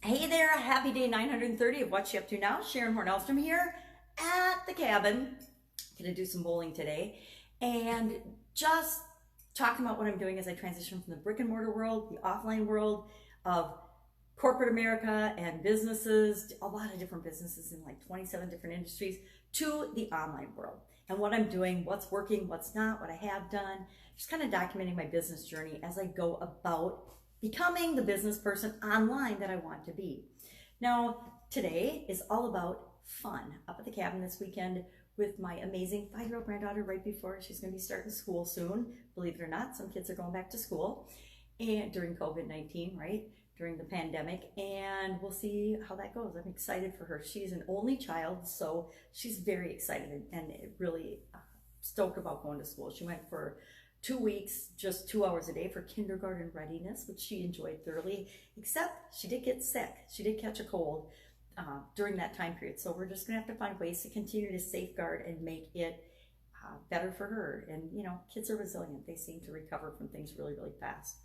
Hey there, happy day 930 of What You Up To Now. Sharon Horne-Ellstrom here at the cabin. Gonna do some bowling today and just talking about what I'm doing as I transition from the brick and mortar world, the offline world of corporate America and businesses, a lot of different businesses in like 27 different industries, to the online world. And what I'm doing, what's working, what's not, what I have done, just kind of documenting my business journey as I go about becoming the business person online that I want to be. Now, today is all about fun. Up at the cabin this weekend with my amazing 5-year-old granddaughter right before she's going to be starting school soon. Believe it or not, some kids are going back to school and during COVID-19, right? During the pandemic, and we'll see how that goes. I'm excited for her. She's an only child, so she's very excited and really stoked about going to school. She went for 2 weeks, just 2 hours a day for kindergarten readiness, which she enjoyed thoroughly, except she did get sick. She did catch a cold during that time period. So we're just gonna have to find ways to continue to safeguard and make it better for her. And you know, kids are resilient. They seem to recover from things really, really fast.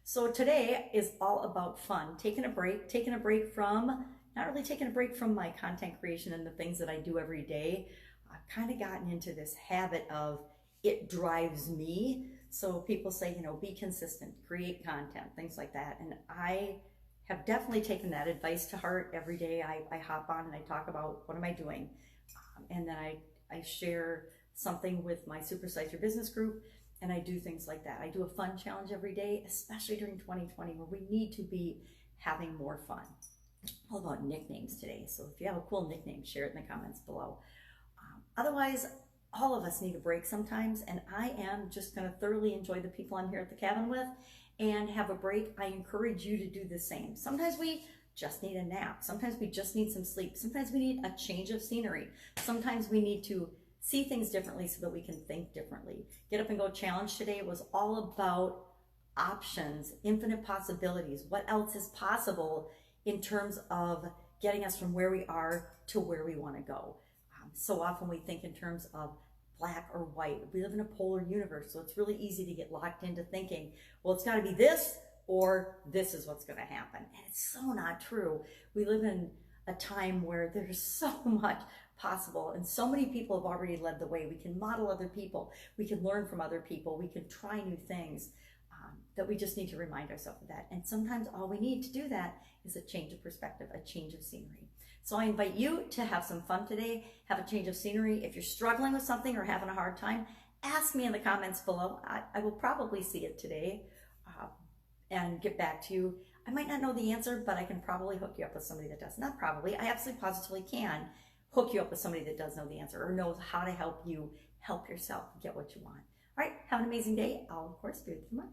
So today is all about fun, taking a break from, not really taking a break from my content creation and the things that I do every day. I've kind of gotten into this habit of it drives me. So people say, you know, be consistent, create content, things like that. And I have definitely taken that advice to heart. Every day I hop on and I talk about what am I doing. And then I share something with my Supersize Your Business group, and I do things like that. I do a fun challenge every day, especially during 2020 where we need to be having more fun. All about nicknames today. So if you have a cool nickname, share it in the comments below. Otherwise, all of us need a break sometimes, and I am just going to thoroughly enjoy the people I'm here at the cabin with and have a break. I encourage you to do the same. Sometimes we just need a nap. Sometimes we just need some sleep. Sometimes we need a change of scenery. Sometimes we need to see things differently so that we can think differently. Get Up and Go Challenge today was all about options, infinite possibilities. What else is possible in terms of getting us from where we are to where we want to go? So often we think in terms of black or white. We live in a polar universe, so it's really easy to get locked into thinking, well, it's got to be this or this is what's going to happen. And it's so not true. We live in a time where there's so much possible and so many people have already led the way. We can model other people. We can learn from other people. We can try new things. That we just need to remind ourselves of that. And sometimes all we need to do that is a change of perspective, a change of scenery. So I invite you to have some fun today, have a change of scenery. If you're struggling with something or having a hard time, ask me in the comments below. I will probably see it today and get back to you. I might not know the answer, but I can probably hook you up with somebody that does. Not probably, I absolutely positively can hook you up with somebody that does know the answer or knows how to help you help yourself get what you want. All right, have an amazing day. I'll, of course, be with you tomorrow.